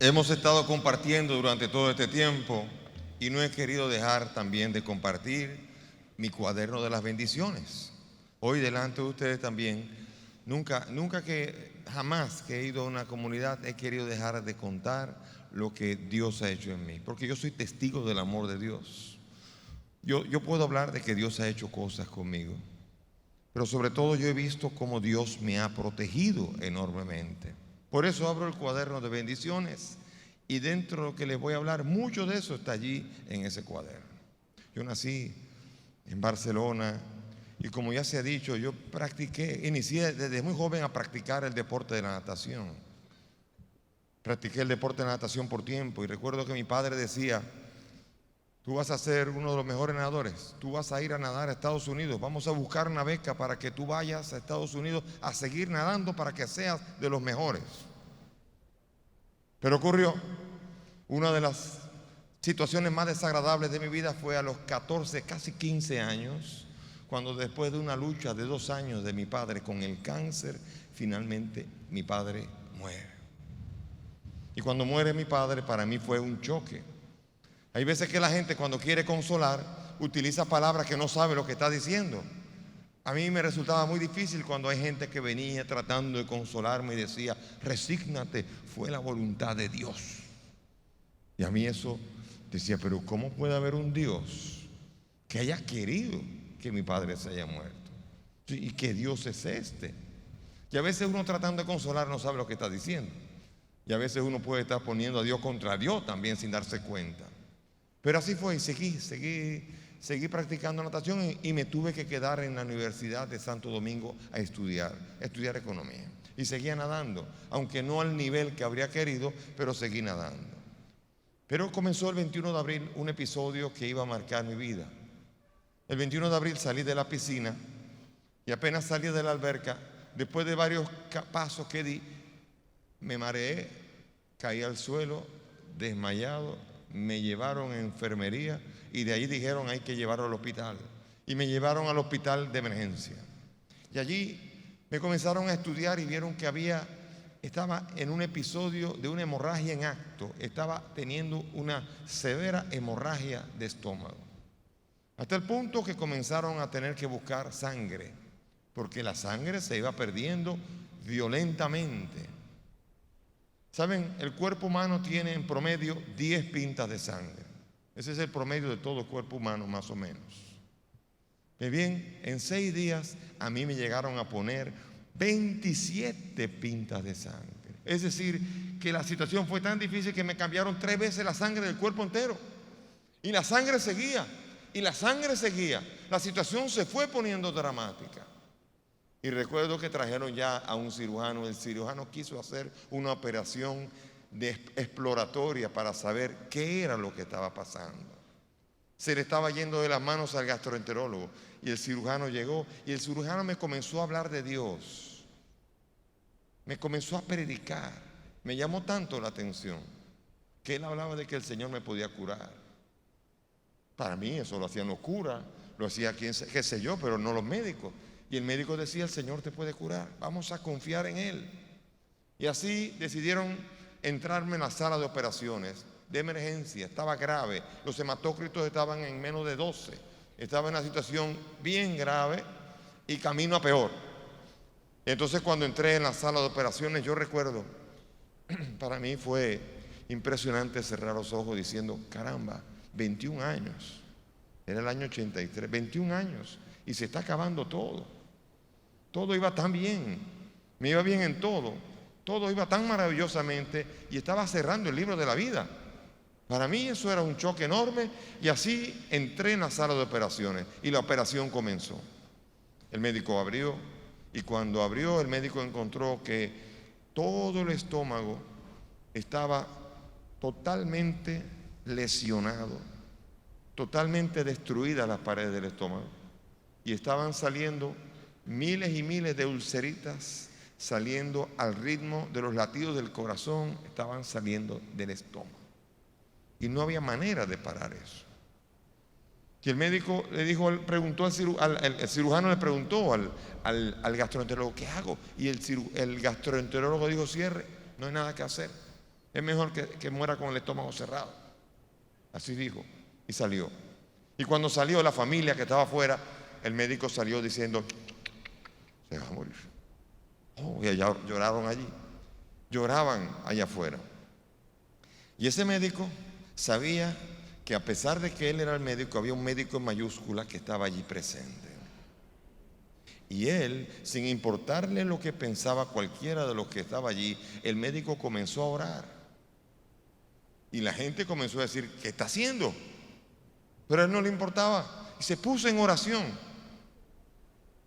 Hemos estado compartiendo durante todo este tiempo y no he querido dejar también de compartir mi cuaderno de las bendiciones. Hoy delante de ustedes también, jamás que he ido a una comunidad he querido dejar de contar lo que Dios ha hecho en mí, porque yo soy testigo del amor de Dios. Yo puedo hablar de que Dios ha hecho cosas conmigo, pero sobre todo yo he visto cómo Dios me ha protegido enormemente. Por eso abro el cuaderno de bendiciones y dentro de lo que les voy a hablar, mucho de eso está allí en ese cuaderno. Yo nací en Barcelona y, como ya se ha dicho, yo inicié desde muy joven a practicar el deporte de la natación. Practiqué el deporte de la natación por tiempo y recuerdo que mi padre decía: tú vas a ser uno de los mejores nadadores, tú vas a ir a nadar a Estados Unidos, vamos a buscar una beca para que tú vayas a Estados Unidos a seguir nadando para que seas de los mejores. Pero ocurrió, una de las situaciones más desagradables de mi vida fue a los 14, casi 15 años, cuando después de una lucha de 2 años de mi padre con el cáncer, finalmente mi padre muere. Y cuando muere mi padre, para mí fue un choque. Hay veces que la gente, cuando quiere consolar, utiliza palabras que no sabe lo que está diciendo. A mí me resultaba muy difícil cuando hay gente que venía tratando de consolarme y decía: resígnate, fue la voluntad de Dios. Y a mí eso decía: pero ¿cómo puede haber un Dios que haya querido que mi padre se haya muerto? ¿Y qué Dios es este? Y a veces uno, tratando de consolar, no sabe lo que está diciendo. Y a veces uno puede estar poniendo a Dios contra Dios también sin darse cuenta. Pero así fue, y seguí practicando natación y me tuve que quedar en la Universidad de Santo Domingo a estudiar economía. Y seguía nadando, aunque no al nivel que habría querido, pero seguí nadando. Pero comenzó el 21 de abril un episodio que iba a marcar mi vida. El 21 de abril salí de la piscina y apenas salí de la alberca, después de varios pasos que di, me mareé, caí al suelo, desmayado. Me llevaron a enfermería y de ahí dijeron: hay que llevarlo al hospital. Y me llevaron al hospital de emergencia. Y allí me comenzaron a estudiar y vieron que estaba en un episodio de una hemorragia en acto. Estaba teniendo una severa hemorragia de estómago. Hasta el punto que comenzaron a tener que buscar sangre, porque la sangre se iba perdiendo violentamente. ¿Saben? El cuerpo humano tiene en promedio 10 pintas de sangre. Ese es el promedio de todo el cuerpo humano, más o menos. Pues bien, en 6 días a mí me llegaron a poner 27 pintas de sangre. Es decir, que la situación fue tan difícil que me cambiaron 3 veces la sangre del cuerpo entero. Y la sangre seguía, y la sangre seguía. La situación se fue poniendo dramática. Y recuerdo que trajeron ya a un cirujano. El cirujano quiso hacer una operación exploratoria para saber qué era lo que estaba pasando. Se le estaba yendo de las manos al gastroenterólogo y el cirujano llegó y el cirujano me comenzó a hablar de Dios. Me comenzó a predicar. Me llamó tanto la atención que él hablaba de que el Señor me podía curar. Para mí eso lo hacían los curas, lo hacía qué sé yo, pero no los médicos. Y el médico decía: el Señor te puede curar, vamos a confiar en Él. Y así decidieron entrarme en la sala de operaciones de emergencia. Estaba grave, los hematócritos estaban en menos de 12. Estaba en una situación bien grave y camino a peor. Entonces, cuando entré en la sala de operaciones, yo recuerdo, para mí fue impresionante cerrar los ojos diciendo: caramba, 21 años. Era el año 83, 21 años. Y se está acabando todo. Todo iba tan bien, me iba bien en todo, todo iba tan maravillosamente y estaba cerrando el libro de la vida. Para mí eso era un choque enorme y así entré en la sala de operaciones y la operación comenzó. El médico abrió y cuando abrió el médico encontró que todo el estómago estaba totalmente lesionado, totalmente destruidas las paredes del estómago y estaban saliendo miles y miles de ulceritas saliendo al ritmo de los latidos del corazón, estaban saliendo del estómago. Y no había manera de parar eso. Y el médico le dijo, preguntó el cirujano le preguntó al gastroenterólogo: ¿qué hago? Y el gastroenterólogo dijo: cierre, no hay nada que hacer. Es mejor que muera con el estómago cerrado. Así dijo. Y salió. Y cuando salió la familia que estaba afuera, el médico salió diciendo, se va a morir. Oh, y allá lloraron allí. Lloraban allá afuera. Y ese médico sabía que a pesar de que él era el médico, había un médico en mayúscula que estaba allí presente. Y él, sin importarle lo que pensaba cualquiera de los que estaba allí, el médico comenzó a orar. Y la gente comenzó a decir, ¿qué está haciendo? Pero a él no le importaba. Y se puso en oración.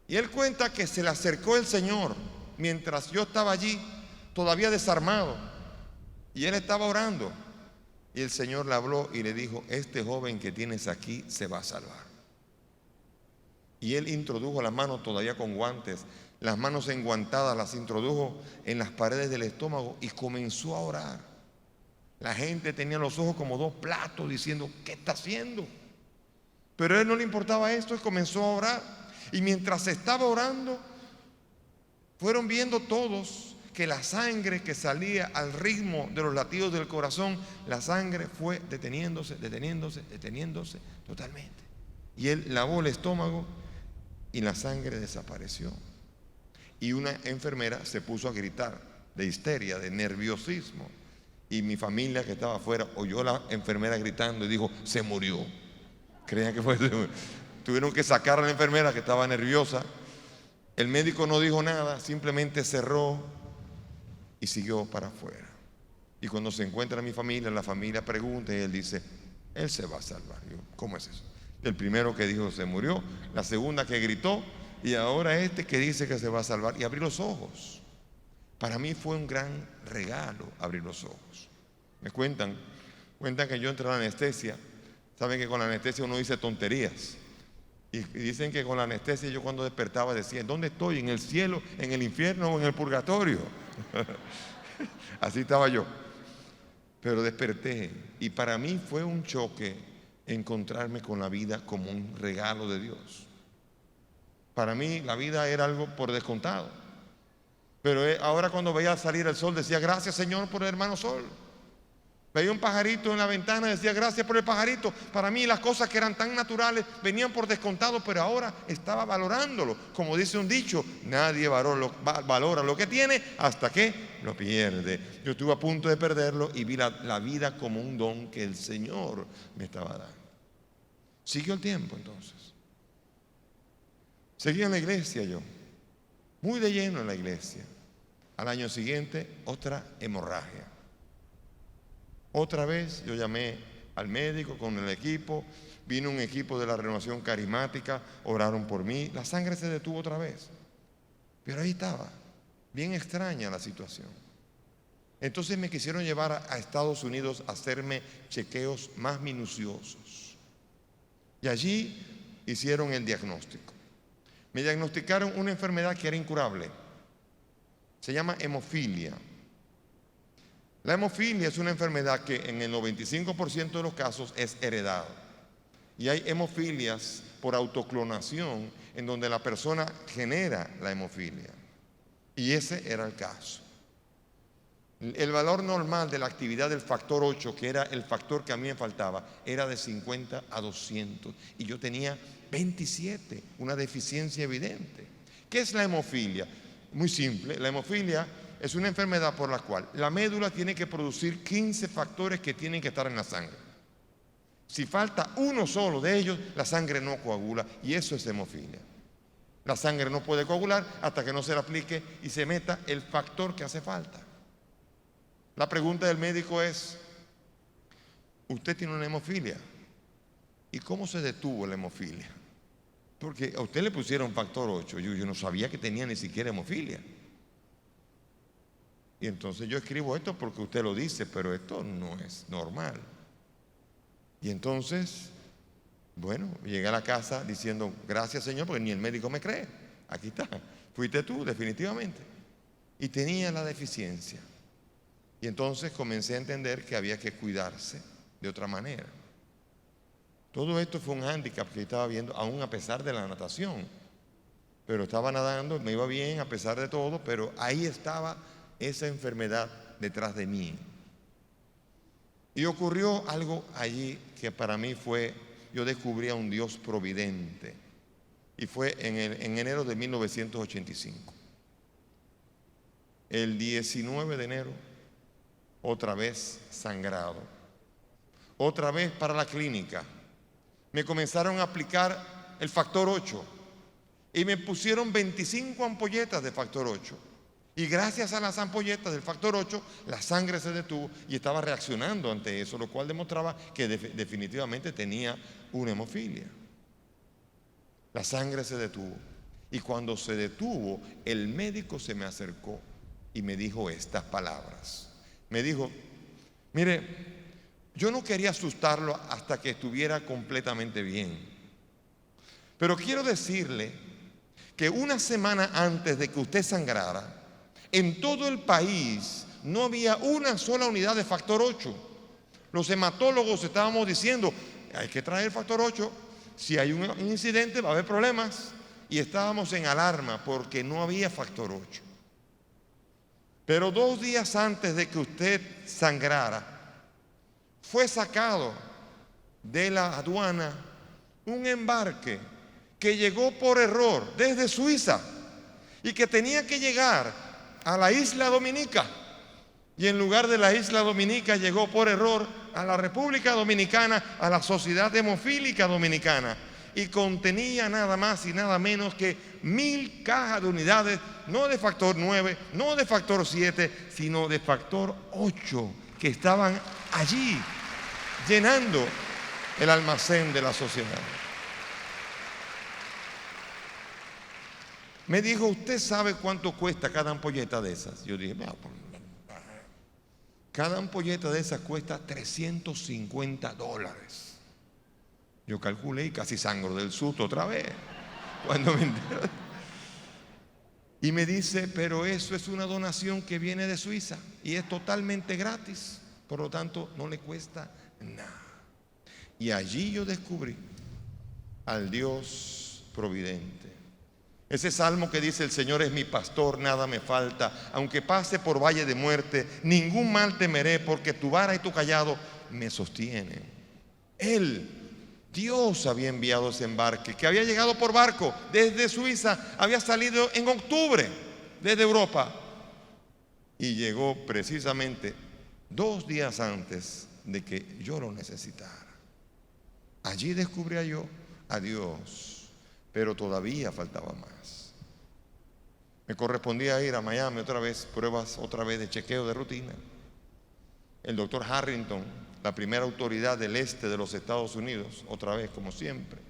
Y él cuenta que se le acercó el Señor mientras yo estaba allí, todavía desarmado. Y él estaba orando. Y el Señor le habló y le dijo, este joven que tienes aquí se va a salvar. Y él introdujo las manos todavía con guantes, las manos enguantadas, las introdujo en las paredes del estómago y comenzó a orar. La gente tenía los ojos como dos platos diciendo, ¿qué está haciendo? Pero a él no le importaba esto y comenzó a orar. Y mientras estaba orando, fueron viendo todos que la sangre que salía al ritmo de los latidos del corazón, la sangre fue deteniéndose totalmente. Y él lavó el estómago y la sangre desapareció. Y una enfermera se puso a gritar de histeria, de nerviosismo. Y mi familia que estaba afuera oyó a la enfermera gritando y dijo, se murió. Creían que fue. Tuvieron que sacar a la enfermera que estaba nerviosa. El médico no dijo nada, simplemente cerró y siguió para afuera. Y cuando se encuentra mi familia, la familia pregunta y él dice, él se va a salvar. Yo, ¿cómo es eso? El primero que dijo se murió, la segunda que gritó y ahora este que dice que se va a salvar. Y abrí los ojos. Para mí fue un gran regalo abrir los ojos. Me cuentan que yo entré a la anestesia. Saben que con la anestesia uno dice tonterías. Y dicen que con la anestesia yo cuando despertaba decía, ¿dónde estoy? ¿En el cielo, en el infierno o en el purgatorio? Así estaba yo. Pero desperté y para mí fue un choque encontrarme con la vida como un regalo de Dios. Para mí la vida era algo por descontado. Pero ahora cuando veía salir el sol decía, gracias Señor por el hermano sol. Veía un pajarito en la ventana y decía, gracias por el pajarito. Para mí las cosas que eran tan naturales venían por descontado, pero ahora estaba valorándolo. Como dice un dicho, nadie valora lo que tiene hasta que lo pierde. Yo estuve a punto de perderlo y vi la vida como un don que el Señor me estaba dando. Siguió el tiempo entonces. Seguí en la iglesia yo, muy de lleno en la iglesia. Al año siguiente, otra hemorragia. Otra vez yo llamé al médico con el equipo, vino un equipo de la renovación carismática, oraron por mí, la sangre se detuvo otra vez. Pero ahí estaba, bien extraña la situación. Entonces me quisieron llevar a Estados Unidos a hacerme chequeos más minuciosos. Y allí hicieron el diagnóstico. Me diagnosticaron una enfermedad que era incurable. Se llama hemofilia. La hemofilia es una enfermedad que en el 95% de los casos es heredada. Y hay hemofilias por autoclonación en donde la persona genera la hemofilia. Y ese era el caso. El valor normal de la actividad del factor 8, que era el factor que a mí me faltaba, era de 50 a 200. Y yo tenía 27, una deficiencia evidente. ¿Qué es la hemofilia? Muy simple, la hemofilia es una enfermedad por la cual la médula tiene que producir 15 factores que tienen que estar en la sangre. Si falta uno solo de ellos, la sangre no coagula y eso es hemofilia. La sangre no puede coagular hasta que no se le aplique y se meta el factor que hace falta. La pregunta del médico es, ¿usted tiene una hemofilia? ¿Y cómo se detuvo la hemofilia? Porque a usted le pusieron factor 8, yo no sabía que tenía ni siquiera hemofilia. Y entonces yo escribo esto porque usted lo dice, pero esto no es normal. Y entonces, bueno, llegué a la casa diciendo, gracias Señor, porque ni el médico me cree. Aquí está, fuiste tú, definitivamente. Y tenía la deficiencia. Y entonces comencé a entender que había que cuidarse de otra manera. Todo esto fue un hándicap que estaba viendo, aún a pesar de la natación. Pero estaba nadando, me iba bien a pesar de todo, pero ahí estaba esa enfermedad detrás de mí. Y ocurrió algo allí que para mí fue, yo descubrí a un Dios providente. Y fue en enero de 1985. El 19 de enero, otra vez sangrado. Otra vez para la clínica. Me comenzaron a aplicar el factor 8 y me pusieron 25 ampolletas de factor 8. Y gracias a las ampolletas del factor 8, la sangre se detuvo y estaba reaccionando ante eso, lo cual demostraba que definitivamente tenía una hemofilia. La sangre se detuvo. Y cuando se detuvo, el médico se me acercó y me dijo estas palabras. Me dijo, mire, yo no quería asustarlo hasta que estuviera completamente bien. Pero quiero decirle que una semana antes de que usted sangrara, en todo el país no había una sola unidad de factor 8. Los hematólogos estábamos diciendo, hay que traer el factor 8. Si hay un incidente va a haber problemas. Y estábamos en alarma porque no había factor 8. Pero 2 días antes de que usted sangrara, fue sacado de la aduana un embarque que llegó por error desde Suiza y que tenía que llegar a la isla Dominica. Y en lugar de la isla Dominica llegó por error a la República Dominicana, a la Sociedad Hemofílica Dominicana. Y contenía nada más y nada menos que 1000 cajas de unidades, no de factor 9, no de factor 7, sino de factor 8, que estaban allí llenando el almacén de la sociedad. Me dijo, ¿usted sabe cuánto cuesta cada ampolleta de esas? Yo dije, cada ampolleta de esas cuesta $350. Yo calculé y casi sangro del susto otra vez cuando me enteré. Y me dice, pero eso es una donación que viene de Suiza y es totalmente gratis, por lo tanto no le cuesta nada. Y allí yo descubrí al Dios providente. Ese salmo que dice, el Señor es mi pastor, nada me falta, aunque pase por valle de muerte, ningún mal temeré, porque tu vara y tu cayado me sostienen. Él, Dios, había enviado ese embarque, que había llegado por barco desde Suiza, había salido en octubre desde Europa y llegó precisamente 2 días antes de que yo lo necesitara. Allí descubría yo a Dios, pero todavía faltaba más. Me correspondía ir a Miami otra vez, pruebas otra vez de chequeo de rutina. El doctor Harrington, la primera autoridad del este de los Estados Unidos, otra vez como siempre.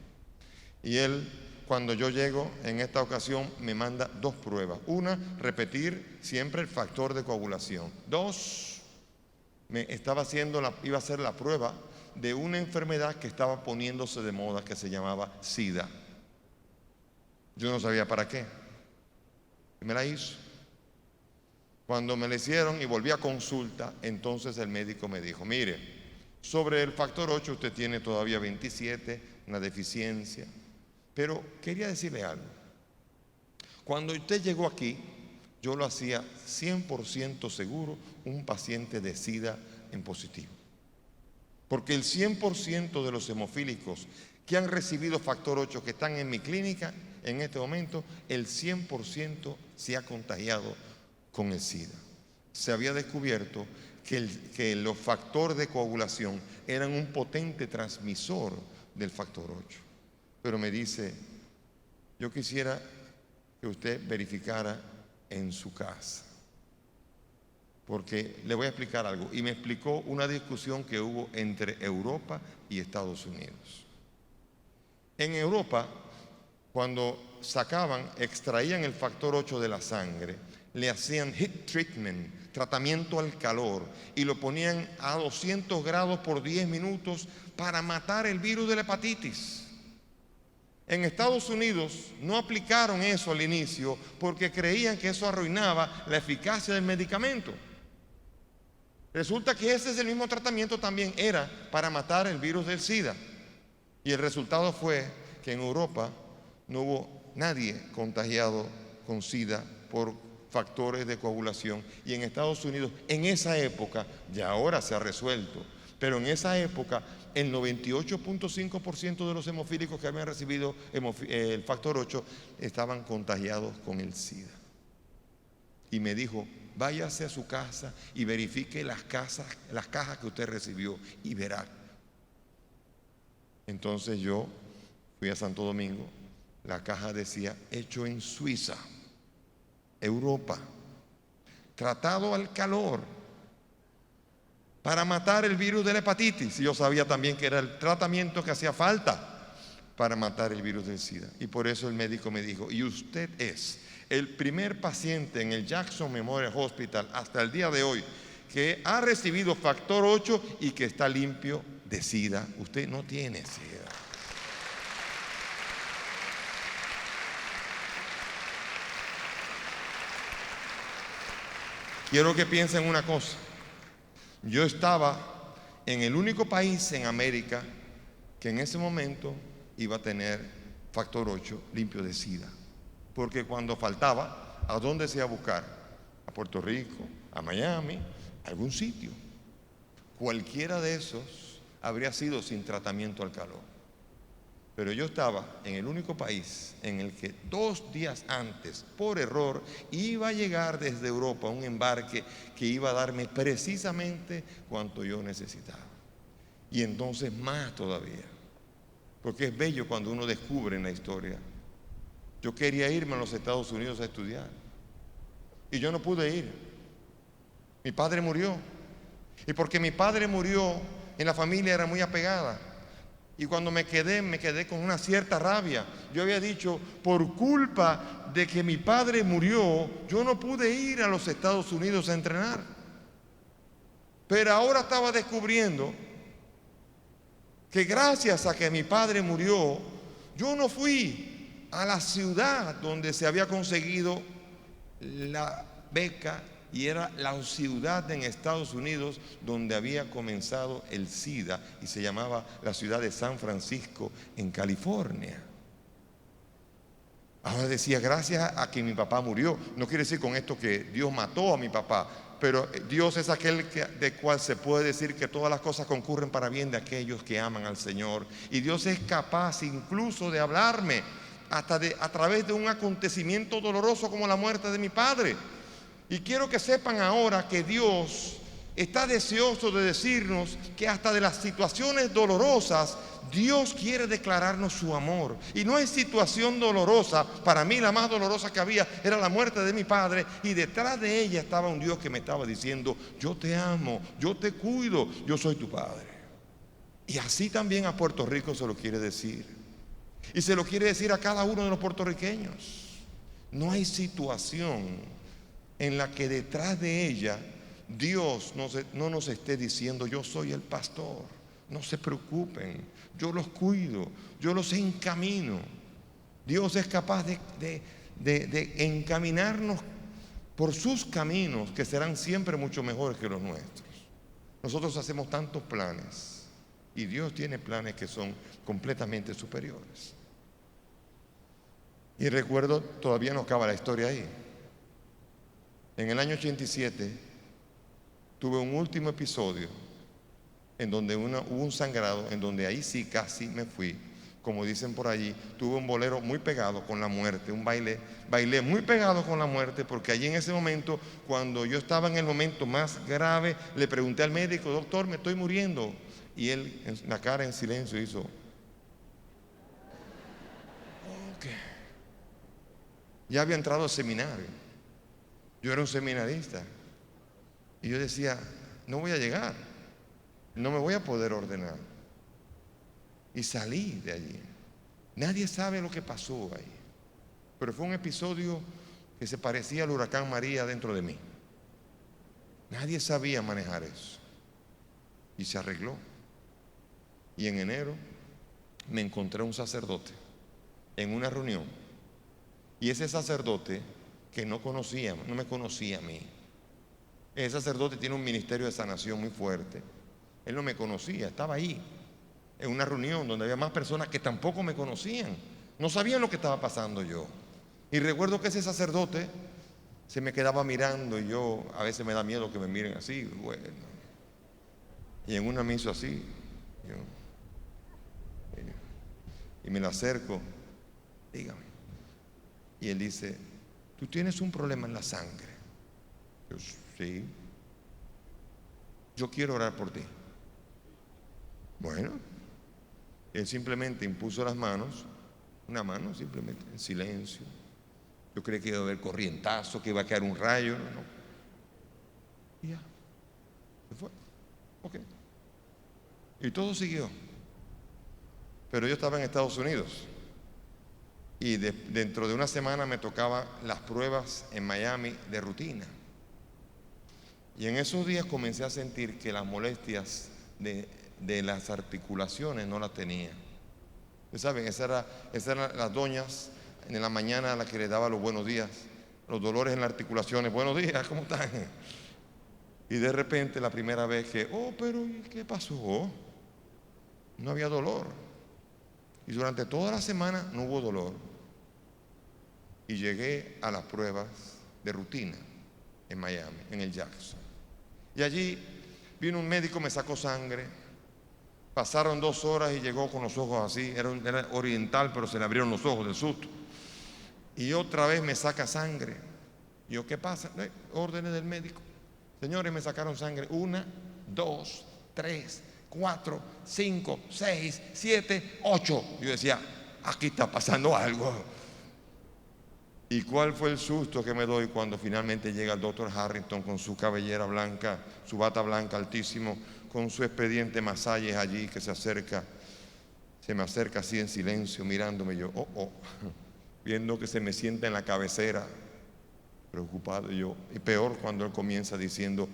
Y él, cuando yo llego en esta ocasión, me manda 2 pruebas. Una, repetir siempre el factor de coagulación. 2, iba a hacer la prueba de una enfermedad que estaba poniéndose de moda, que se llamaba SIDA. Yo no sabía para qué. Y me la hizo. Cuando me la hicieron y volví a consulta, entonces el médico me dijo, mire, sobre el factor 8 usted tiene todavía 27, una deficiencia. Pero quería decirle algo. Cuando usted llegó aquí, yo lo hacía 100% seguro un paciente de SIDA en positivo. Porque el 100% de los hemofílicos que han recibido factor 8 que están en mi clínica en este momento, el 100% se ha contagiado con el SIDA. Se había descubierto que los factores de coagulación eran un potente transmisor del factor 8. Pero me dice, yo quisiera que usted verificara en su casa. Porque le voy a explicar algo. Y me explicó una discusión que hubo entre Europa y Estados Unidos. En Europa, cuando extraían el factor 8 de la sangre, le hacían heat treatment, tratamiento al calor, y lo ponían a 200 grados por 10 minutos para matar el virus de la hepatitis. En Estados Unidos no aplicaron eso al inicio porque creían que eso arruinaba la eficacia del medicamento. Resulta que ese es el mismo tratamiento, también era para matar el virus del SIDA. Y el resultado fue que en Europa no hubo nadie contagiado con SIDA por factores de coagulación. Y en Estados Unidos, en esa época, ya ahora se ha resuelto, Pero en esa época, el 98.5% de los hemofílicos que habían recibido el factor 8 estaban contagiados con el SIDA. Y me dijo, váyase a su casa y verifique las cajas que usted recibió y verá. Entonces yo fui a Santo Domingo, la caja decía, hecho en Suiza, Europa, tratado al calor para matar el virus de la hepatitis. Y yo sabía también que era el tratamiento que hacía falta para matar el virus del SIDA. Y por eso el médico me dijo, y usted es el primer paciente en el Jackson Memorial Hospital hasta el día de hoy que ha recibido factor 8 y que está limpio de SIDA. Usted no tiene SIDA. Quiero que piensen una cosa. Yo estaba en el único país en América que en ese momento iba a tener factor 8 limpio de SIDA. Porque cuando faltaba, ¿a dónde se iba a buscar? A Puerto Rico, a Miami, a algún sitio. Cualquiera de esos habría sido sin tratamiento al calor. Pero yo estaba en el único país en el que 2 días antes, por error, iba a llegar desde Europa un embarque que iba a darme precisamente cuanto yo necesitaba. Y entonces más todavía, porque es bello cuando uno descubre en la historia. Yo quería irme a los Estados Unidos a estudiar y yo no pude ir. Mi padre murió. Y porque mi padre murió, en la familia era muy apegada. Y cuando me quedé con una cierta rabia. Yo había dicho, por culpa de que mi padre murió, yo no pude ir a los Estados Unidos a entrenar. Pero ahora estaba descubriendo que gracias a que mi padre murió, yo no fui a la ciudad donde se había conseguido la beca, y era la ciudad en Estados Unidos donde había comenzado el SIDA, y se llamaba la ciudad de San Francisco en California. Ahora decía, gracias a que mi papá murió. No quiere decir con esto que Dios mató a mi papá, pero Dios es aquel de cual se puede decir que todas las cosas concurren para bien de aquellos que aman al Señor. Y Dios es capaz incluso de hablarme hasta a través de un acontecimiento doloroso como la muerte de mi padre. Y quiero que sepan ahora que Dios está deseoso de decirnos que hasta de las situaciones dolorosas Dios quiere declararnos su amor. Y no hay situación dolorosa. Para mí la más dolorosa que había era la muerte de mi padre, y detrás de ella estaba un Dios que me estaba diciendo, yo te amo, yo te cuido, yo soy tu padre. Y así también a Puerto Rico se lo quiere decir. Y se lo quiere decir a cada uno de los puertorriqueños. No hay situación en la que detrás de ella Dios no nos esté diciendo, yo soy el pastor, no se preocupen, yo los cuido, yo los encamino. Dios es capaz de encaminarnos por sus caminos, que serán siempre mucho mejores que los nuestros. Nosotros hacemos tantos planes y Dios tiene planes que son completamente superiores. Y recuerdo, todavía no acaba la historia ahí. En el año 87 tuve un último episodio en donde hubo un sangrado, en donde ahí sí casi me fui. Como dicen por allí, tuve un bolero muy pegado con la muerte, un bailé muy pegado con la muerte, porque allí en ese momento, cuando yo estaba en el momento más grave, le pregunté al médico, doctor, me estoy muriendo. Y él, en la cara en silencio, hizo, ok. Ya había entrado al seminario. Yo era un seminarista y yo decía, no voy a llegar, no me voy a poder ordenar. Y salí de allí. Nadie sabe lo que pasó ahí, pero fue un episodio que se parecía al huracán María dentro de mí. Nadie sabía manejar eso y se arregló. Y en enero me encontré un sacerdote en una reunión, y ese sacerdote que no me conocía a mí. Ese sacerdote tiene un ministerio de sanación muy fuerte. Él no me conocía, estaba ahí en una reunión donde había más personas que tampoco me conocían, no sabían lo que estaba pasando yo. Y recuerdo que ese sacerdote se me quedaba mirando, y yo a veces me da miedo que me miren así. Bueno, Y en una me hizo así, y me la acerco, dígame. Y él dice, ¿tú tienes un problema en la sangre? Yo, sí. Yo quiero orar por ti. Bueno, él simplemente impuso las manos, una mano simplemente, en silencio. Yo creí que iba a haber corrientazo, que iba a caer un rayo, no. Y ya, se fue. Ok. Y todo siguió. Pero yo estaba en Estados Unidos y dentro de una semana me tocaban las pruebas en Miami de rutina. Y en esos días comencé a sentir que las molestias de las articulaciones no las tenía. Ustedes saben, esas eran las doñas en la mañana a las que les daba los buenos días, los dolores en las articulaciones. Buenos días, ¿cómo están? Y de repente la primera vez que, pero ¿qué pasó? No había dolor. Y durante toda la semana no hubo dolor. Y llegué a las pruebas de rutina en Miami, en el Jackson. Y allí vino un médico, me sacó sangre. Pasaron 2 horas y llegó con los ojos así. Era oriental, pero se le abrieron los ojos del susto. Y otra vez me saca sangre. Y yo, ¿qué pasa? Órdenes del médico. Señores, me sacaron sangre. 1, 2, 3, 4, 5, 6, 7, 8. Yo decía, aquí está pasando algo. ¿Y cuál fue el susto que me doy cuando finalmente llega el doctor Harrington con su cabellera blanca, su bata blanca altísimo, con su expediente Masayes allí, que se me acerca así en silencio, mirándome? Yo, viendo que se me sienta en la cabecera, preocupado yo. Y peor cuando él comienza diciendo,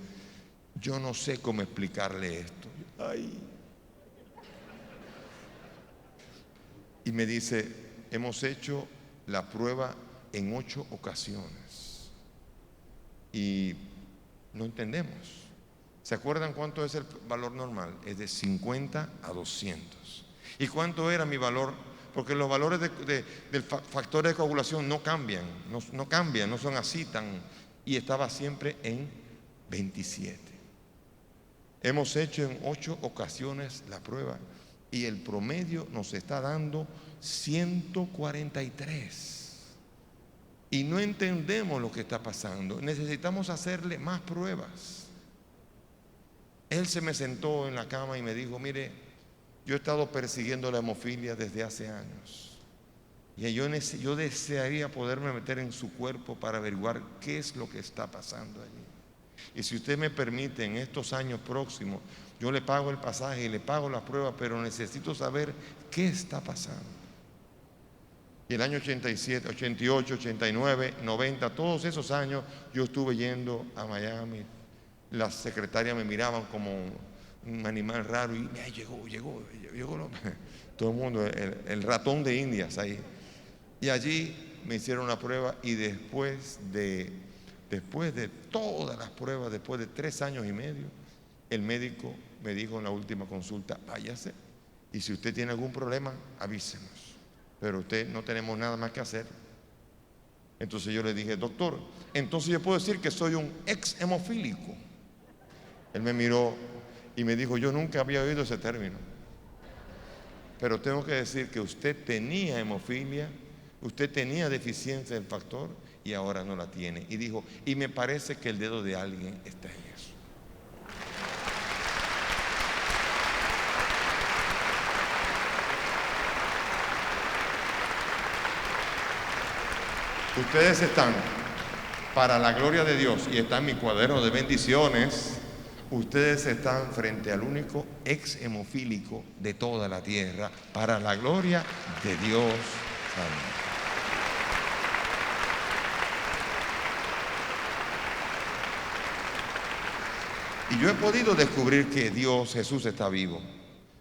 yo no sé cómo explicarle esto. Ay. Y me dice, hemos hecho la prueba en 8 ocasiones y no entendemos. ¿Se acuerdan cuánto es el valor normal? Es de 50 a 200. ¿Y cuánto era mi valor? Porque los valores del factor de coagulación no cambian, no son así tan. Y estaba siempre en 27. Hemos hecho en 8 ocasiones la prueba y el promedio nos está dando 143. Y no entendemos lo que está pasando. Necesitamos hacerle más pruebas. Él se me sentó en la cama y me dijo, mire, yo he estado persiguiendo la hemofilia desde hace años. Y yo desearía poderme meter en su cuerpo para averiguar qué es lo que está pasando allí. Y si usted me permite, en estos años próximos, yo le pago el pasaje y le pago la prueba, pero necesito saber qué está pasando. Y el año 87, 88, 89, 90, todos esos años yo estuve yendo a Miami. Las secretarias me miraban como un animal raro y llegó todo el mundo, el ratón de Indias ahí. Y allí me hicieron una prueba y después de todas las pruebas, después de 3 años y medio, el médico me dijo en la última consulta, váyase y si usted tiene algún problema, avísenos. Pero usted no tenemos nada más que hacer. Entonces yo le dije, doctor, entonces yo puedo decir que soy un ex hemofílico. Él me miró y me dijo, yo nunca había oído ese término, pero tengo que decir que usted tenía hemofilia, usted tenía deficiencia del factor y ahora no la tiene. Y dijo, y me parece que el dedo de alguien está en eso. Ustedes están, para la gloria de Dios, y está en mi cuaderno de bendiciones, ustedes están frente al único ex hemofílico de toda la tierra, para la gloria de Dios. Amén. Y yo he podido descubrir que Dios, Jesús, está vivo.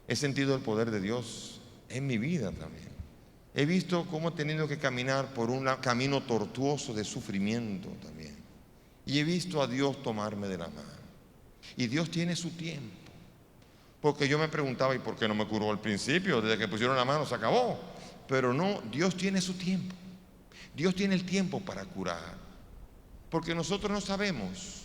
He sentido el poder de Dios en mi vida también. He visto cómo he tenido que caminar por un camino tortuoso de sufrimiento también. Y he visto a Dios tomarme de la mano. Y Dios tiene su tiempo. Porque yo me preguntaba, ¿y por qué no me curó al principio? Desde que pusieron la mano se acabó. Pero no, Dios tiene su tiempo. Dios tiene el tiempo para curar. Porque nosotros no sabemos,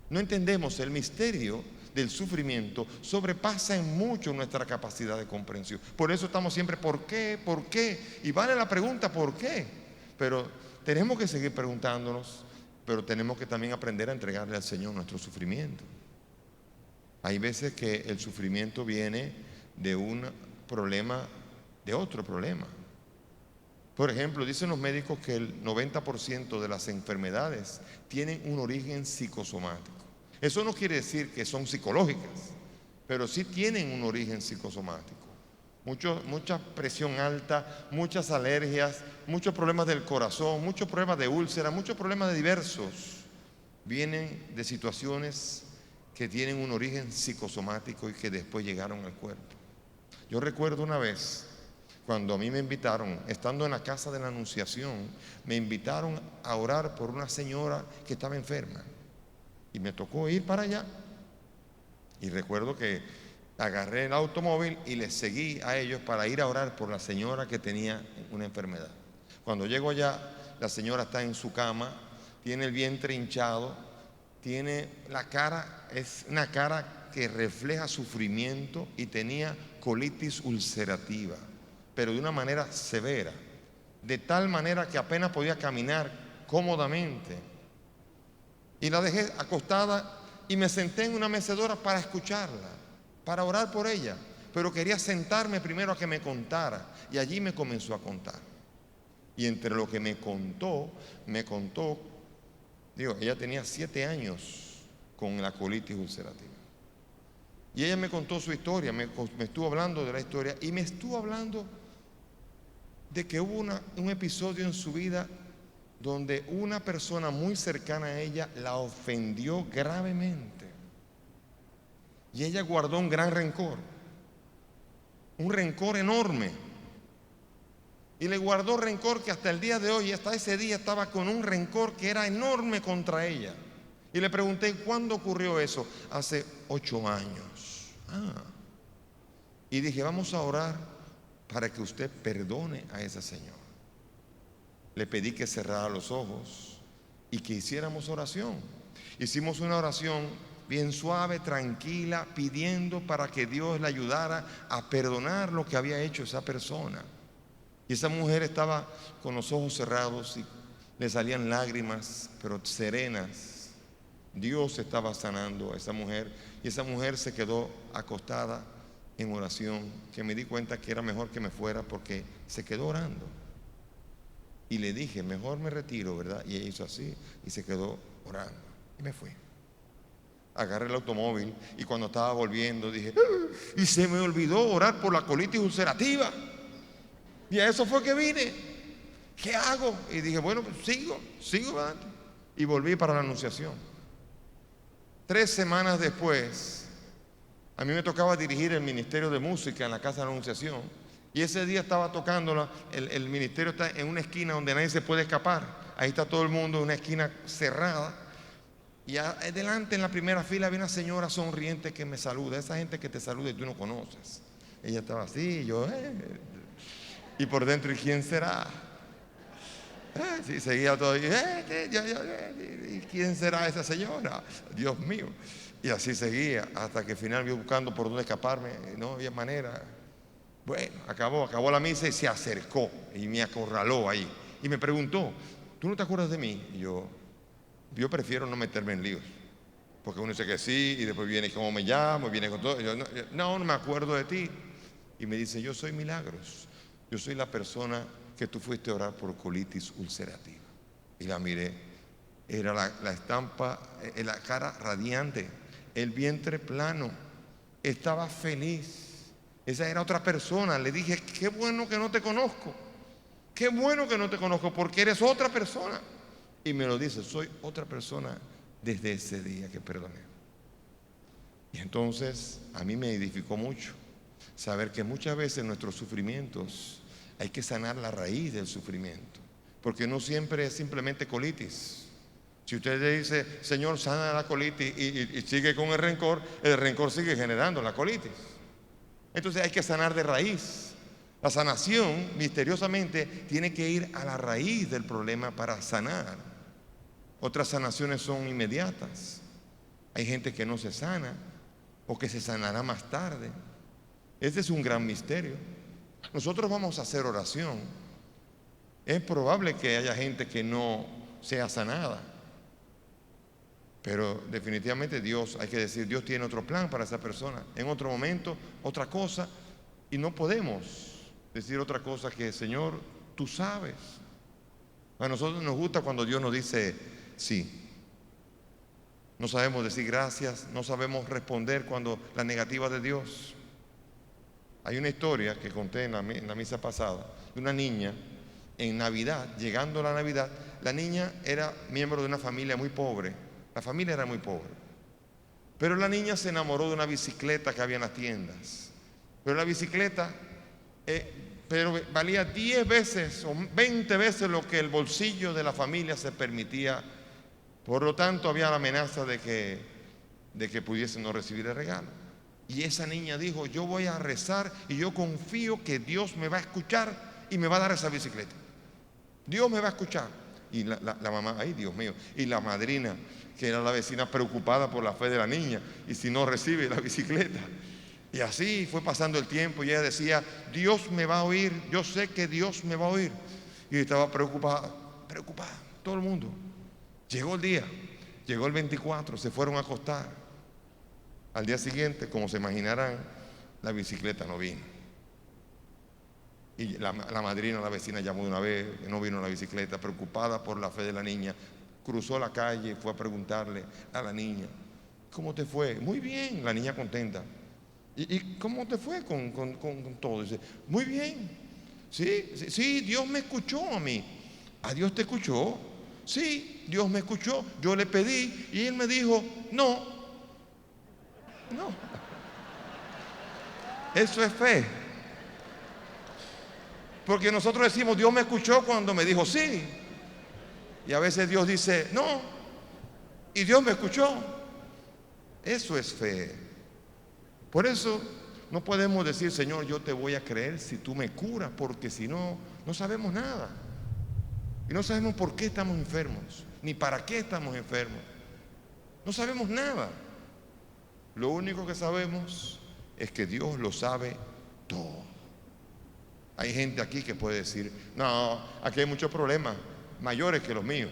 no entendemos el misterio del sufrimiento sobrepasa en mucho nuestra capacidad de comprensión. Por eso estamos siempre, ¿por qué? ¿Por qué? Y vale la pregunta, ¿por qué? Pero tenemos que seguir preguntándonos, pero tenemos que también aprender a entregarle al Señor nuestro sufrimiento. Hay veces que el sufrimiento viene de un problema, de otro problema. Por ejemplo, dicen los médicos que el 90% de las enfermedades tienen un origen psicosomático. Eso no quiere decir que son psicológicas, pero sí tienen un origen psicosomático. Mucha presión alta, muchas alergias, muchos problemas del corazón, muchos problemas de úlcera, muchos problemas de diversos, vienen de situaciones que tienen un origen psicosomático y que después llegaron al cuerpo. Yo recuerdo una vez, cuando a mí me invitaron, estando en la casa de la Anunciación, me invitaron a orar por una señora que estaba enferma. Y me tocó ir para allá. Y recuerdo que agarré el automóvil y les seguí a ellos para ir a orar por la señora que tenía una enfermedad. Cuando llego allá, la señora está en su cama, tiene el vientre hinchado, tiene la cara, es una cara que refleja sufrimiento y tenía colitis ulcerativa, pero de una manera severa, de tal manera que apenas podía caminar cómodamente. Y la dejé acostada y me senté en una mecedora para escucharla, para orar por ella, pero quería sentarme primero a que me contara, y allí me comenzó a contar. Y entre lo que me contó, ella tenía 7 años con la colitis ulcerativa. Y ella me contó su historia, me estuvo hablando de la historia y me estuvo hablando de que hubo un episodio en su vida donde una persona muy cercana a ella la ofendió gravemente. Y ella guardó un gran rencor, un rencor enorme. Y le guardó rencor que hasta el día de hoy, hasta ese día, estaba con un rencor que era enorme contra ella. Y le pregunté, ¿cuándo ocurrió eso? Hace 8 años. Y dije, vamos a orar para que usted perdone a esa señora. Le pedí que cerrara los ojos y que hiciéramos oración. Hicimos una oración bien suave, tranquila, pidiendo para que Dios le ayudara a perdonar lo que había hecho esa persona. Y esa mujer estaba con los ojos cerrados y le salían lágrimas, pero serenas. Dios estaba sanando a esa mujer y esa mujer se quedó acostada en oración, que me di cuenta que era mejor que me fuera porque se quedó orando. Y le dije, mejor me retiro, ¿verdad? Y ella hizo así y se quedó orando. Y me fui. Agarré el automóvil y cuando estaba volviendo dije, y se me olvidó orar por la colitis ulcerativa. Y a eso fue que vine. ¿Qué hago? Y dije, bueno, pues sigo adelante. Y volví para la Anunciación. 3 semanas después, a mí me tocaba dirigir el Ministerio de Música en la Casa de la Anunciación. Y ese día estaba tocando, el ministerio está en una esquina donde nadie se puede escapar. Ahí está todo el mundo en una esquina cerrada. Y adelante en la primera fila había una señora sonriente que me saluda. Esa gente que te saluda y tú no conoces. Ella estaba así, y yo, y por dentro, ¿y quién será? Sí, seguía todo. ¿Y quién será esa señora? Dios mío. Y así seguía, hasta que al final vi buscando por dónde escaparme. No había manera. Bueno, acabó la misa y se acercó y me acorraló ahí. Y me preguntó, ¿tú no te acuerdas de mí? Y yo prefiero no meterme en líos. Porque uno dice que sí y después viene cómo me llamo, viene con todo. Yo, no me acuerdo de ti. Y me dice, yo soy Milagros. Yo soy la persona que tú fuiste a orar por colitis ulcerativa. Y la miré. Era la estampa, la cara radiante, el vientre plano. Estaba feliz. Esa era otra persona. Le dije, qué bueno que no te conozco. Qué bueno que no te conozco porque eres otra persona. Y me lo dice, soy otra persona desde ese día que perdoné. Y entonces a mí me edificó mucho saber que muchas veces nuestros sufrimientos hay que sanar la raíz del sufrimiento. Porque no siempre es simplemente colitis. Si usted le dice, Señor, sana la colitis y sigue con el rencor sigue generando la colitis. Entonces hay que sanar de raíz. La sanación, misteriosamente, tiene que ir a la raíz del problema para sanar. Otras sanaciones son inmediatas. Hay gente que no se sana o que se sanará más tarde. Este es un gran misterio. Nosotros vamos a hacer oración. Es probable que haya gente que no sea sanada, pero definitivamente Dios, hay que decir, Dios tiene otro plan para esa persona, en otro momento, otra cosa, y no podemos decir otra cosa que, Señor, tú sabes. A nosotros nos gusta cuando Dios nos dice sí. No sabemos decir gracias, no sabemos responder cuando la negativa de Dios. Hay una historia que conté en la misa pasada de una niña en Navidad, llegando a la Navidad. La niña era miembro de una familia muy pobre, la familia era muy pobre, pero la niña se enamoró de una bicicleta que había en las tiendas, pero la bicicleta pero valía 10 veces o 20 veces lo que el bolsillo de la familia se permitía. Por lo tanto, había la amenaza de que pudiesen no recibir el regalo. Y esa niña dijo, yo voy a rezar y yo confío que Dios me va a escuchar y me va a dar esa bicicleta. Dios me va a escuchar. Y la mamá, ay Dios mío, y la madrina, que era la vecina, preocupada por la fe de la niña, y si no recibe la bicicleta. Y así fue pasando el tiempo y ella decía, Dios me va a oír, yo sé que Dios me va a oír. Y estaba preocupada, todo el mundo. Llegó el día, llegó el 24, se fueron a acostar. Al día siguiente, como se imaginarán, la bicicleta no vino. Y la madrina, la vecina llamó de una vez, que no vino la bicicleta, preocupada por la fe de la niña. Cruzó la calle y fue a preguntarle a la niña, ¿cómo te fue? Muy bien, la niña contenta. ¿Y cómo te fue con todo? Dice, muy bien. Sí, Dios me escuchó a mí. ¿A Dios te escuchó? Sí, Dios me escuchó. Yo le pedí y Él me dijo, no. Eso es fe. Porque nosotros decimos, Dios me escuchó cuando me dijo sí. Y a veces Dios dice, no. Y Dios me escuchó. Eso es fe. Por eso no podemos decir, Señor, yo te voy a creer si tú me curas, porque si no, no sabemos nada. Y no sabemos por qué estamos enfermos, ni para qué estamos enfermos. No sabemos nada. Lo único que sabemos es que Dios lo sabe todo. Hay gente aquí que puede decir, no, aquí hay muchos problemas mayores que los míos.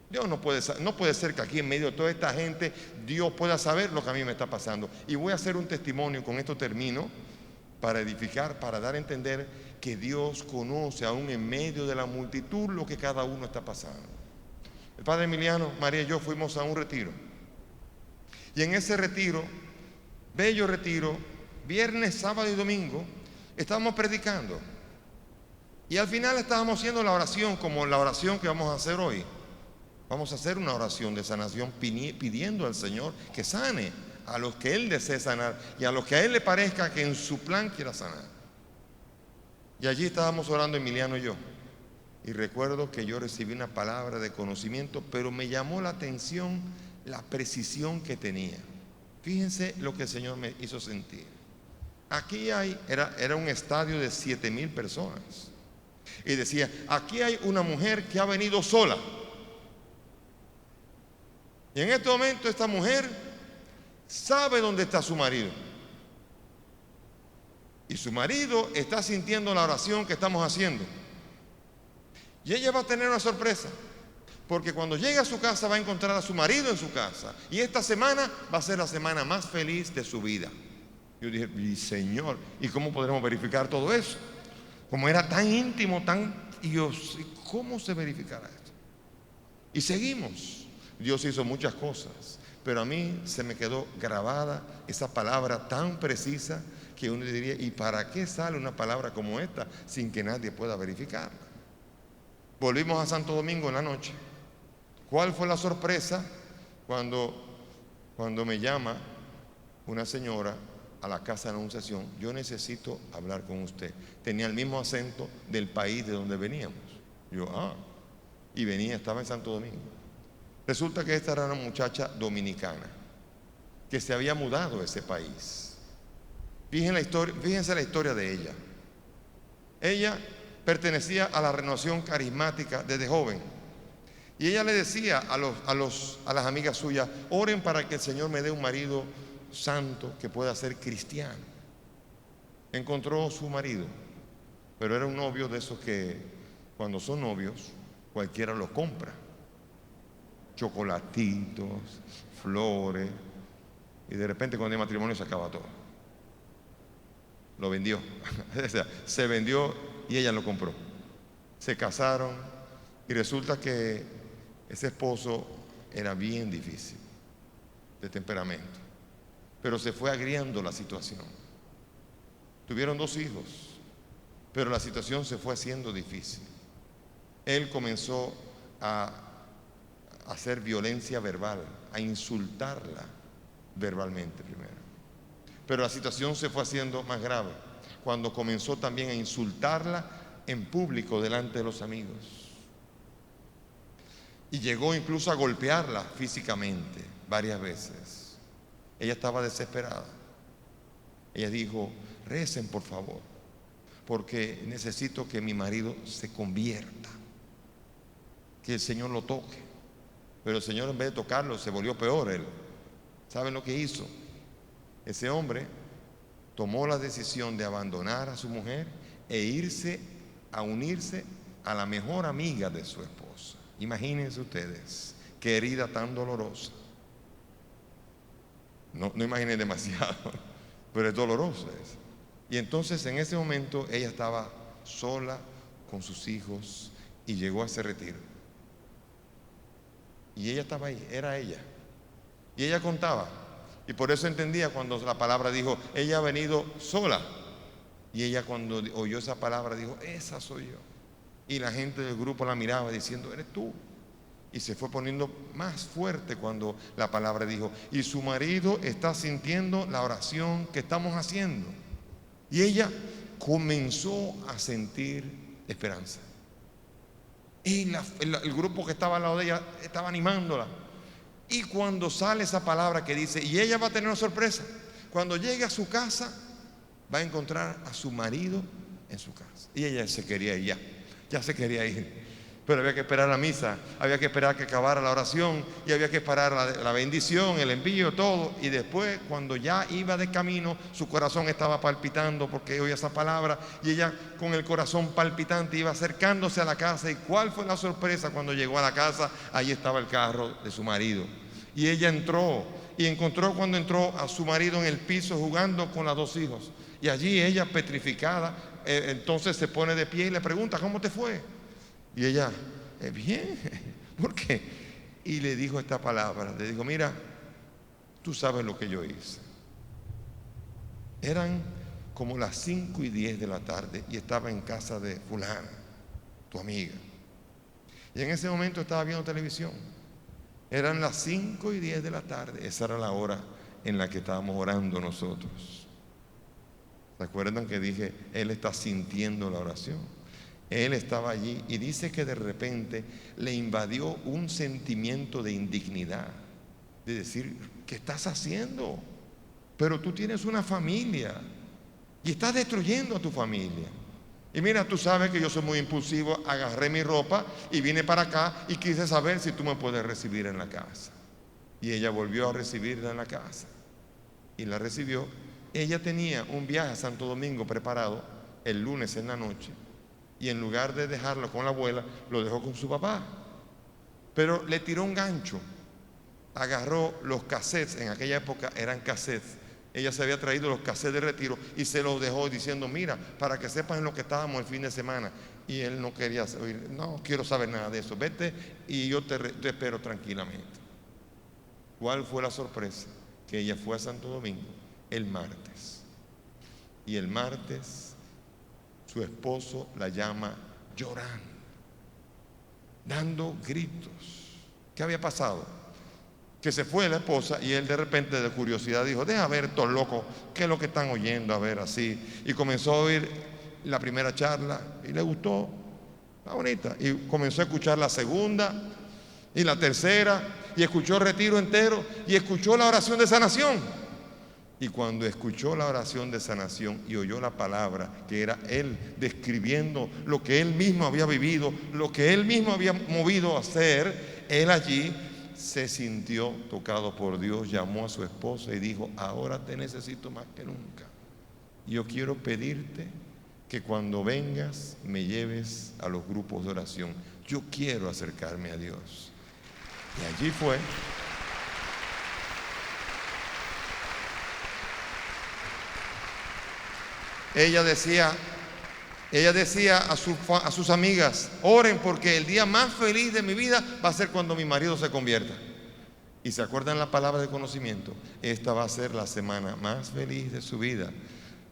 Dios no puede ser que aquí en medio de toda esta gente Dios pueda saber lo que a mí me está pasando. Y voy a hacer un testimonio, con esto termino, para edificar, para dar a entender que Dios conoce aún en medio de la multitud lo que cada uno está pasando. El padre Emiliano, María y yo fuimos a un retiro. Y en ese retiro, bello retiro, viernes, sábado y domingo, estábamos predicando. Y al final estábamos haciendo la oración, como la oración que vamos a hacer hoy. Vamos a hacer una oración de sanación pidiendo al Señor que sane a los que Él desee sanar y a los que a Él le parezca que en su plan quiera sanar. Y allí estábamos orando Emiliano y yo. Y recuerdo que yo recibí una palabra de conocimiento, pero me llamó la atención la precisión que tenía. Fíjense lo que el Señor me hizo sentir. Aquí era un estadio de 7,000 personas. Y decía, aquí hay una mujer que ha venido sola. Y en este momento esta mujer sabe dónde está su marido. Y su marido está sintiendo la oración que estamos haciendo. Y ella va a tener una sorpresa. Porque cuando llegue a su casa va a encontrar a su marido en su casa. Y esta semana va a ser la semana más feliz de su vida. Yo dije, mi Señor, ¿y cómo podremos verificar todo eso? Como era tan íntimo, y yo, ¿cómo se verificará esto? Y seguimos. Dios hizo muchas cosas, pero a mí se me quedó grabada esa palabra tan precisa que uno diría, ¿y para qué sale una palabra como esta sin que nadie pueda verificarla? Volvimos a Santo Domingo en la noche. ¿Cuál fue la sorpresa? Cuando me llama una señora a la casa de anunciación, yo necesito hablar con usted. Tenía el mismo acento del país de donde veníamos. Yo, y estaba en Santo Domingo. Resulta que esta era una muchacha dominicana que se había mudado a ese país. Fíjense la historia de ella. Ella pertenecía a la renovación carismática desde joven. Y ella le decía a las amigas suyas, oren para que el Señor me dé un marido santo que pueda ser cristiano. Encontró su marido, pero era un novio de esos que cuando son novios cualquiera los compra. Chocolatitos, flores, y de repente con el matrimonio se acaba todo. Lo vendió. O sea, se vendió y ella lo compró. Se casaron y resulta que ese esposo era bien difícil de temperamento, pero se fue agriando la situación. Tuvieron 2 hijos, pero la situación se fue haciendo difícil. Él comenzó a hacer violencia verbal, a insultarla verbalmente primero. Pero la situación se fue haciendo más grave cuando comenzó también a insultarla en público delante de los amigos. Y llegó incluso a golpearla físicamente varias veces. Ella estaba desesperada. Ella dijo: recen por favor, porque necesito que mi marido se convierta, que el Señor lo toque. Pero el Señor, en vez de tocarlo, se volvió peor él. ¿Saben lo que hizo? Ese hombre tomó la decisión de abandonar a su mujer e irse a unirse a la mejor amiga de su esposa. Imagínense ustedes, qué herida tan dolorosa. No imaginen demasiado, pero es dolorosa eso. Y entonces en ese momento ella estaba sola con sus hijos y llegó a ese retiro. Y ella estaba ahí, era ella. Y ella contaba. Y por eso entendía cuando la palabra dijo: ella ha venido sola. Y ella, cuando oyó esa palabra, dijo: esa soy yo. Y la gente del grupo la miraba diciendo: eres tú. Y se fue poniendo más fuerte cuando la palabra dijo: y su marido está sintiendo la oración que estamos haciendo. Y ella comenzó a sentir esperanza. Y el grupo que estaba al lado de ella estaba animándola. Y cuando sale esa palabra que dice: y ella va a tener una sorpresa, cuando llegue a su casa va a encontrar a su marido en su casa. Y ella se quería ir, ya se quería ir. Pero había que esperar la misa, había que esperar que acabara la oración, y había que esperar la bendición, el envío, todo. Y después, cuando ya iba de camino, su corazón estaba palpitando porque oía esa palabra, y ella con el corazón palpitante iba acercándose a la casa. ¿Y cuál fue la sorpresa? Cuando llegó a la casa, ahí estaba el carro de su marido. Y ella entró y encontró, cuando entró, a su marido en el piso jugando con los 2 hijos. Y allí ella, petrificada, entonces se pone de pie y le pregunta: ¿cómo te fue? Y ella: bien. ¿Por qué? Y le dijo esta palabra. Le dijo: mira, tú sabes lo que yo hice. Eran como las 5:10 de la tarde y estaba en casa de fulana, tu amiga. Y en ese momento estaba viendo televisión. Eran las 5:10 de la tarde. Esa era la hora en la que estábamos orando nosotros. ¿Se acuerdan que dije: él está sintiendo la oración? Él estaba allí, y dice que de repente le invadió un sentimiento de indignidad, de decir: ¿qué estás haciendo? Pero tú tienes una familia y estás destruyendo a tu familia. Y mira, tú sabes que yo soy muy impulsivo. Agarré mi ropa y vine para acá y quise saber si tú me puedes recibir en la casa. Y ella volvió a recibirla en la casa y la recibió. Ella tenía un viaje a Santo Domingo preparado el lunes en la noche, y en lugar de dejarlo con la abuela, lo dejó con su papá. Pero le tiró un gancho. Agarró los cassettes, en aquella época eran cassettes. Ella se había traído los cassettes de retiro y se los dejó diciendo: mira, para que sepas en lo que estábamos el fin de semana. Y él no quería oír: no quiero saber nada de eso, vete y yo te espero tranquilamente. ¿Cuál fue la sorpresa? Que ella fue a Santo Domingo el martes, y el martes su esposo la llama llorando, dando gritos. ¿Qué había pasado? Que se fue la esposa y él, de repente, de curiosidad, dijo: deja ver estos locos, qué es lo que están oyendo, a ver, así. Y comenzó a oír la primera charla y le gustó, está bonita. Y comenzó a escuchar la segunda y la tercera, y escuchó el retiro entero, y escuchó la oración de sanación. Y cuando escuchó la oración de sanación y oyó la palabra, que era él describiendo lo que él mismo había vivido, lo que él mismo había movido a hacer, él allí se sintió tocado por Dios, llamó a su esposa y dijo: ahora te necesito más que nunca. Yo quiero pedirte que cuando vengas me lleves a los grupos de oración. Yo quiero acercarme a Dios. Y allí fue. Ella decía a sus amigas: oren, porque el día más feliz de mi vida va a ser cuando mi marido se convierta. Y se acuerdan la palabra de conocimiento: esta va a ser la semana más feliz de su vida.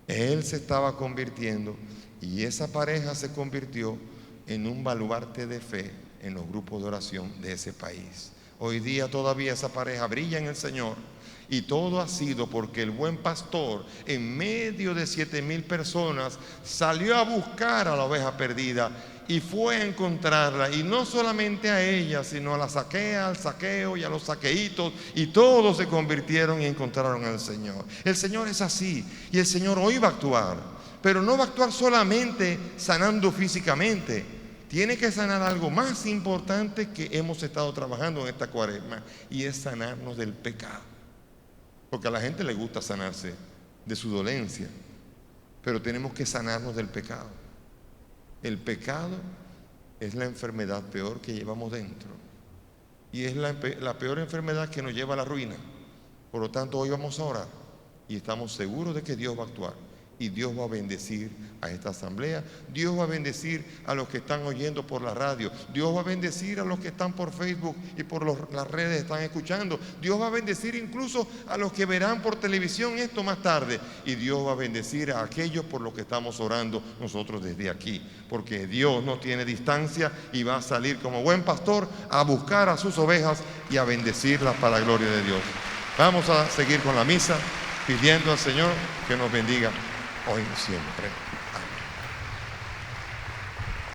Él se estaba convirtiendo y esa pareja se convirtió en un baluarte de fe en los grupos de oración de ese país. Hoy día todavía esa pareja brilla en el Señor. Y todo ha sido porque el buen pastor, en medio de 7,000 personas, salió a buscar a la oveja perdida y fue a encontrarla. Y no solamente a ella, sino a la saquea, al saqueo y a los saqueitos. Y todos se convirtieron y encontraron al Señor. El Señor es así. Y el Señor hoy va a actuar. Pero no va a actuar solamente sanando físicamente. Tiene que sanar algo más importante que hemos estado trabajando en esta cuaresma. Y es sanarnos del pecado. Porque a la gente le gusta sanarse de su dolencia, pero tenemos que sanarnos del pecado. El pecado es la enfermedad peor que llevamos dentro y es la peor enfermedad que nos lleva a la ruina. Por lo tanto, hoy vamos a orar y estamos seguros de que Dios va a actuar. Y Dios va a bendecir a esta asamblea. Dios va a bendecir a los que están oyendo por la radio. Dios va a bendecir a los que están por Facebook y por las redes están escuchando. Dios va a bendecir incluso a los que verán por televisión esto más tarde. Y Dios va a bendecir a aquellos por los que estamos orando nosotros desde aquí. Porque Dios no tiene distancia y va a salir como buen pastor a buscar a sus ovejas y a bendecirlas para la gloria de Dios. Vamos a seguir con la misa pidiendo al Señor que nos bendiga hoy y siempre.